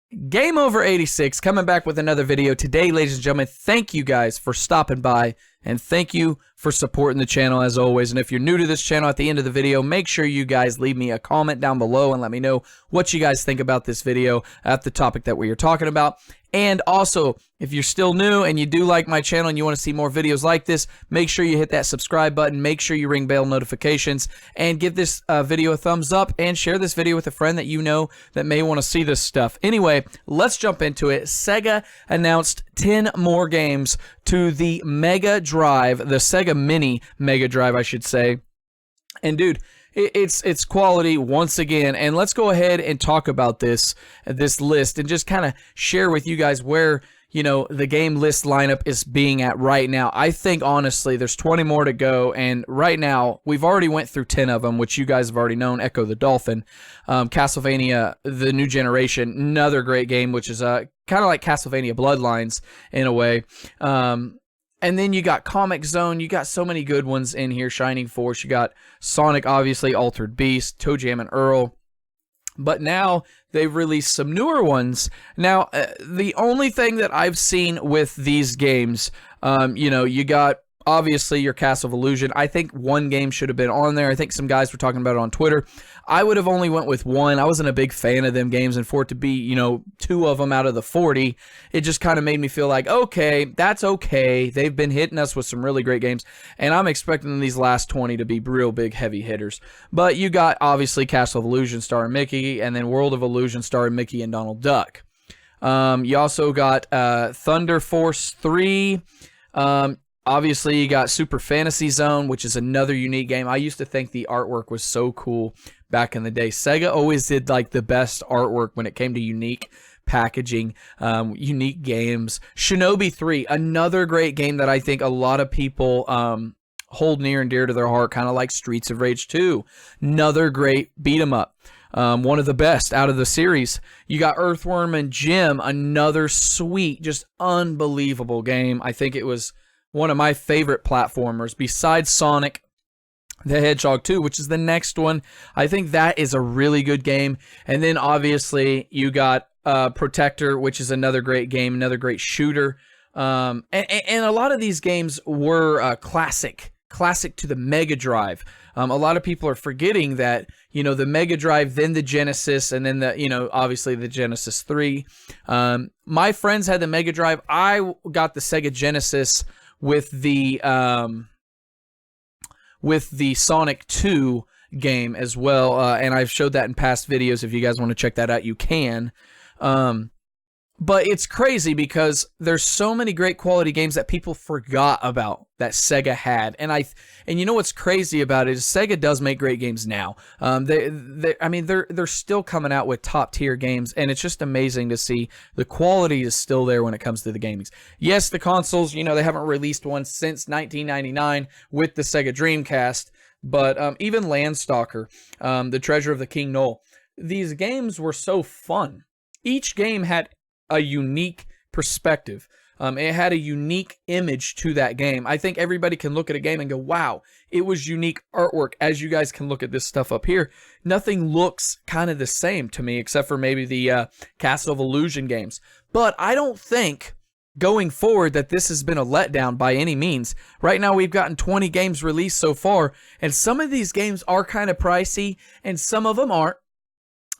Game Over 86 coming back with another video today, ladies and gentlemen. Thank you guys for stopping by, and thank you for supporting the channel as always. And if you're new to this channel, at the end of the video, make sure you guys leave me a comment down below and let me know what you guys think about this video at the topic that we are talking about. And also, if you're still new and you do like my channel and you want to see more videos like this, make sure you hit that subscribe button, make sure you ring bell notifications, and give this video a thumbs up, and share this video with a friend that you know that may want to see this stuff. Anyway, let's jump into it. Sega announced 10 more games to the Mega Drive, the Sega Mini Mega Drive, I should say. And dude, it's quality once again, and let's go ahead and talk about this list and just kind of share with you guys where, you know, the game list lineup is being at right now. I think honestly there's 20 more to go, and right now we've already went through 10 of them, which you guys have already known. Echo the Dolphin, Castlevania The New Generation, another great game, which is kind of like Castlevania Bloodlines in a way. And then you got Comic Zone. You got so many good ones in here. Shining Force. You got Sonic, obviously, Altered Beast, Toe Jam and Earl. But now they've released some newer ones. Now, the only thing that I've seen with these games, you know, you got obviously your Castle of Illusion. I think one game should have been on there. I think some guys were talking about it on Twitter. I would have only went with one. I wasn't a big fan of them games, and for it to be, you know, 2 of them out of the 40, it just kind of made me feel like, okay, that's okay. They've been hitting us with some really great games, and I'm expecting these last 20 to be real big heavy hitters. But you got obviously Castle of Illusion starring Mickey, and then World of Illusion starring Mickey and Donald Duck. You also got Thunder Force 3. Obviously, you got Super Fantasy Zone, which is another unique game. I used to think the artwork was so cool back in the day. Sega always did like the best artwork when it came to unique packaging, unique games. Shinobi 3, another great game that I think a lot of people hold near and dear to their heart, kind of like Streets of Rage 2. Another great beat 'em up. One of the best out of the series. You got Earthworm and Jim, another sweet, just unbelievable game. I think it was one of my favorite platformers besides Sonic the Hedgehog 2, which is the next one. I think that is a really good game. And then obviously you got Protector, which is another great game, another great shooter. And a lot of these games were classic to the Mega Drive. A lot of people are forgetting that, you know, the Mega Drive, then the Genesis, and then the, you know, obviously the Genesis 3. My friends had the Mega Drive. I got the Sega Genesis with the Sonic 2 game as well, and I've showed that in past videos. If you guys want to check that out, you can. But it's crazy because there's so many great quality games that people forgot about that Sega had, and you know what's crazy about it is Sega does make great games now. They're still coming out with top tier games, and it's just amazing to see the quality is still there when it comes to the gamings. Yes, the consoles, you know, they haven't released one since 1999 with the Sega Dreamcast, but even Landstalker, the Treasure of the King Knoll, these games were so fun. Each game had a unique perspective. It had a unique image to that game. I think everybody can look at a game and go, wow, it was unique artwork. As you guys can look at this stuff up here, nothing looks kind of the same to me except for maybe the Castle of Illusion games. But I don't think going forward that this has been a letdown by any means. Right now we've gotten 20 games released so far, and some of these games are kind of pricey and some of them aren't.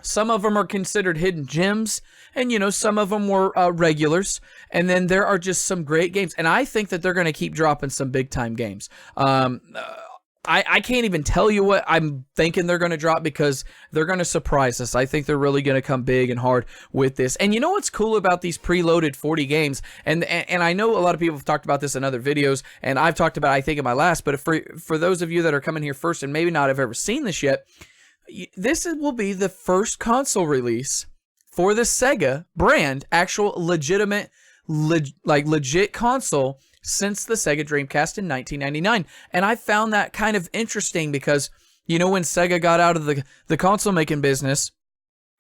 Some of them are considered hidden gems, and, you know, some of them were regulars, and then there are just some great games, and I think that they're going to keep dropping some big-time games. I can't even tell you what I'm thinking they're going to drop because they're going to surprise us. I think they're really going to come big and hard with this. And you know what's cool about these preloaded 40 games, and I know a lot of people have talked about this in other videos, and I've talked about it, I think, in my last, but for those of you that are coming here first and maybe not have ever seen this yet, this will be the first console release for the Sega brand, actual legitimate, legit console since the Sega Dreamcast in 1999. And I found that kind of interesting because, you know, when Sega got out of the console making business,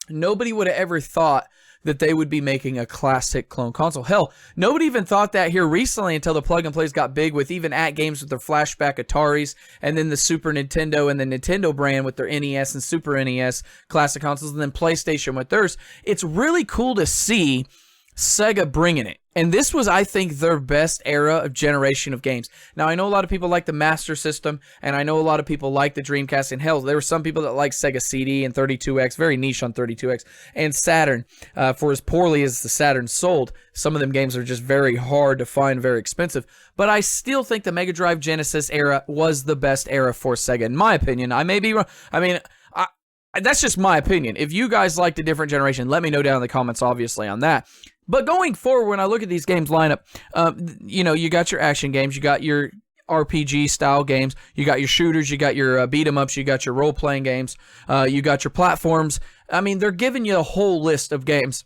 nobody would have ever thought that they would be making a classic clone console. Hell, nobody even thought that here recently until the plug and plays got big with even at games with their flashback Ataris, and then the Super Nintendo and the Nintendo brand with their NES and Super NES classic consoles, and then PlayStation with theirs. It's really cool to see Sega bringing it. And this was, I think, their best era of generation of games. Now, I know a lot of people like the Master System, and I know a lot of people like the Dreamcast. And hell, there were some people that like Sega CD and 32X, very niche on 32X, and Saturn. For as poorly as the Saturn sold, some of them games are just very hard to find, very expensive. But I still think the Mega Drive Genesis era was the best era for Sega, in my opinion. I may be wrong. I mean, that's just my opinion. If you guys liked a different generation, let me know down in the comments, obviously, on that. But going forward, when I look at these games lineup, you know, you got your action games, you got your RPG style games, you got your shooters, you got your beat 'em ups, you got your role playing games, you got your platforms. I mean, they're giving you a whole list of games.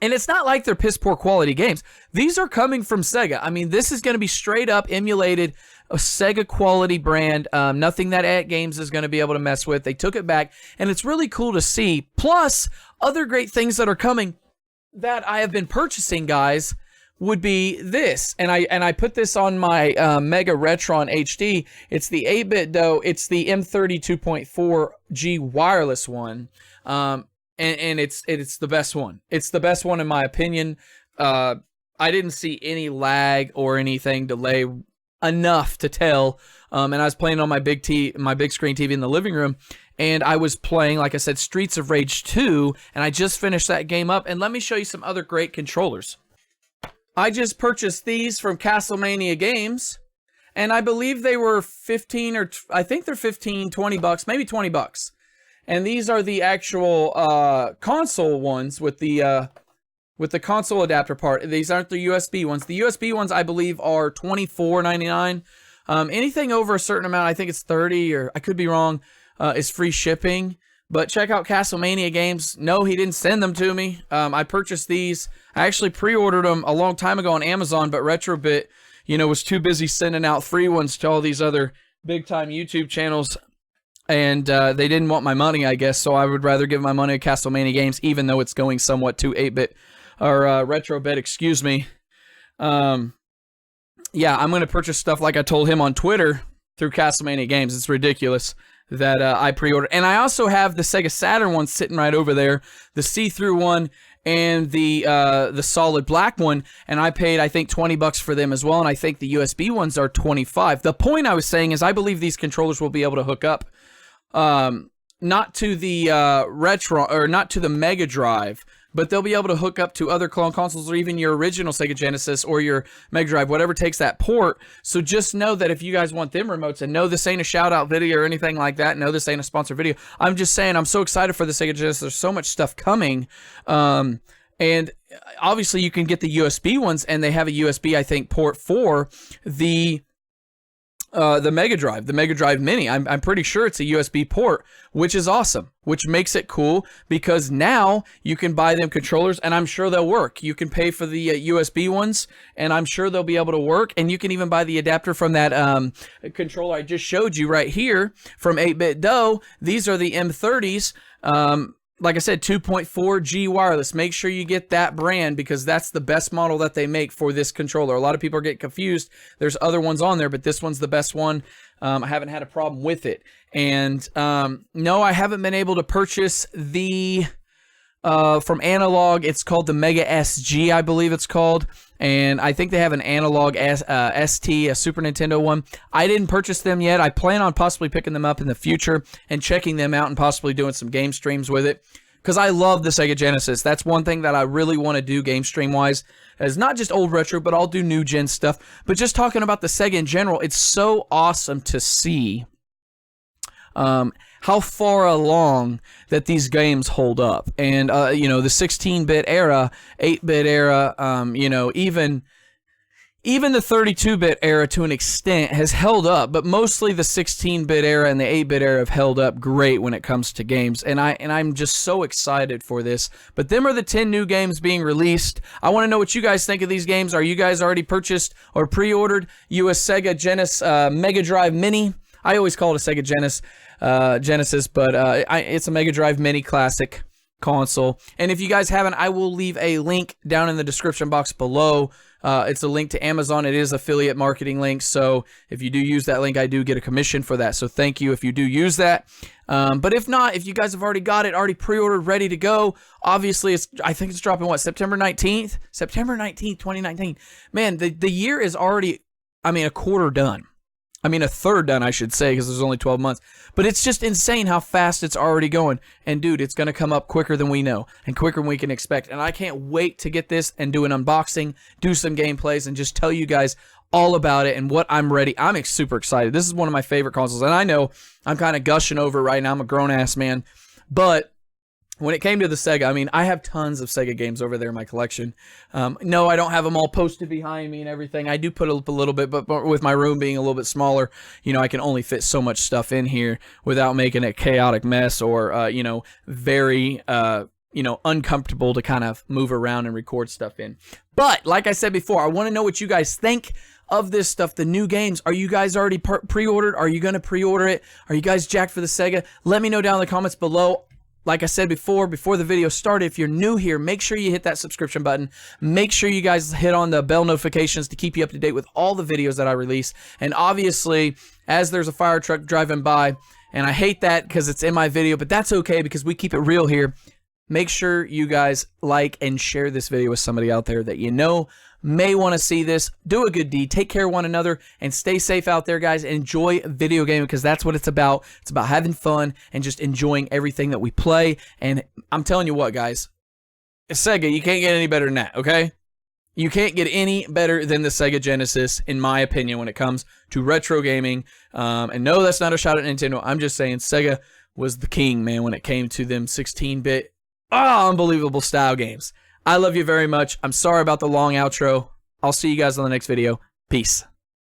And it's not like they're piss poor quality games. These are coming from Sega. I mean, this is going to be straight up emulated a Sega quality brand. Nothing that At Games is going to be able to mess with. They took it back, and it's really cool to see. Plus, other great things that are coming that I have been purchasing, guys, would be this. And I put this on my Mega Retron HD. It's the 8-bit though. It's the M32.4G wireless one. And it's the best one. It's the best one in my opinion. I didn't see any lag or anything delay enough to tell. And I was playing on my big screen TV in the living room, and I was playing, like I said, Streets of Rage 2, and I just finished that game up. And let me show you some other great controllers. I just purchased these from Castlemania Games, and I believe they were 15 or I think they're 15, 20 bucks, maybe 20 bucks. And these are the actual console ones with the console adapter part. These aren't the USB ones. The USB ones, I believe, are $24.99. Anything over a certain amount, I think it's 30, or I could be wrong, is free shipping. But check out Castlemania Games. No, he didn't send them to me. I purchased these. I actually pre-ordered them a long time ago on Amazon, but Retrobit, you know, was too busy sending out free ones to all these other big-time YouTube channels. And they didn't want my money, I guess, so I would rather give my money to Castlemania Games, even though it's going somewhat to 8-bit, or Retrobit, excuse me. Yeah, I'm going to purchase stuff like I told him on Twitter through Castlemania Games. It's ridiculous that I pre-ordered. And I also have the Sega Saturn one sitting right over there, the see-through one and the solid black one, and I paid, I think, 20 bucks for them as well, and I think the USB ones are 25. The point I was saying is I believe these controllers will be able to hook up not to the not to the Mega Drive, but they'll be able to hook up to other clone consoles or even your original Sega Genesis or your Mega Drive, whatever takes that port. So just know that if you guys want them remotes, and no, this ain't a shout-out video or anything like that. No, this ain't a sponsored video. I'm just saying I'm so excited for the Sega Genesis. There's so much stuff coming. And obviously you can get the USB ones, and they have a USB, I think, port for the Mega Drive Mini. I'm pretty sure it's a USB port, which is awesome, which makes it cool because now you can buy them controllers, and I'm sure they'll work. You can pay for the USB ones, and I'm sure they'll be able to work, and you can even buy the adapter from that controller I just showed you right here from 8-Bit Dough. These are the M30s. Like I said, 2.4G wireless. Make sure you get that brand because that's the best model that they make for this controller. A lot of people are getting confused. There's other ones on there, but this one's the best one. I haven't had a problem with it. And no, I haven't been able to purchase the from Analog. It's called the Mega SG, I believe it's called. And I think they have an Analog ST, a Super Nintendo one. I didn't purchase them yet. I plan on possibly picking them up in the future and checking them out and possibly doing some game streams with it. Because I love the Sega Genesis. That's one thing that I really want to do game stream-wise. Is not just old retro, but I'll do new gen stuff. But just talking about the Sega in general, it's so awesome to see how far along that these games hold up. And, you know, the 16-bit era, 8-bit era, you know, even the 32-bit era to an extent has held up, but mostly the 16-bit era and the 8-bit era have held up great when it comes to games. And I'm just so excited for this. But them are the 10 new games being released. I want to know what you guys think of these games. Are you guys already purchased or pre-ordered US Sega Genesis Mega Drive Mini? I always call it a Sega Genesis, but it's a Mega Drive Mini Classic. console. And if you guys haven't, I will leave a link down in the description box below. It's a link to Amazon. It is affiliate marketing link, so if you do use that link, I do get a commission for that. So thank you if you do use that. But if not, if you guys have already got it, already pre-ordered, ready to go, obviously I think it's dropping what, September 19th? September 19th, 2019. Man, the year is already, I mean, a quarter done. I mean, a third done, I should say, because there's only 12 months. But it's just insane how fast it's already going. And, dude, it's going to come up quicker than we know and quicker than we can expect. And I can't wait to get this and do an unboxing, do some gameplays, and just tell you guys all about it and what I'm ready. I'm super excited. This is one of my favorite consoles. And I know I'm kind of gushing over it right now. I'm a grown-ass man. But when it came to the Sega, I mean, I have tons of Sega games over there in my collection. No, I don't have them all posted behind me and everything. I do put up a little bit, but with my room being a little bit smaller, you know, I can only fit so much stuff in here without making it a chaotic mess or, you know, very, you know, uncomfortable to kind of move around and record stuff in. But, like I said before, I want to know what you guys think of this stuff, the new games. Are you guys already pre-ordered? Are you going to pre-order it? Are you guys jacked for the Sega? Let me know down in the comments below. Like I said before the video started, if you're new here, make sure you hit that subscription button. Make sure you guys hit on the bell notifications to keep you up to date with all the videos that I release. And obviously, as there's a fire truck driving by, and I hate that because it's in my video, but that's okay because we keep it real here. Make sure you guys like and share this video with somebody out there that you know may want to see this. Do a good deed. Take care of one another and stay safe out there, guys. Enjoy video gaming because that's what it's about. It's about having fun and just enjoying everything that we play. And I'm telling you what, guys, Sega, you can't get any better than that, okay? You can't get any better than the Sega Genesis, in my opinion, when it comes to retro gaming. And no, that's not a shot at Nintendo. I'm just saying Sega was the king, man, when it came to them 16-bit, unbelievable style games. I love you very much. I'm sorry about the long outro. I'll see you guys on the next video. Peace.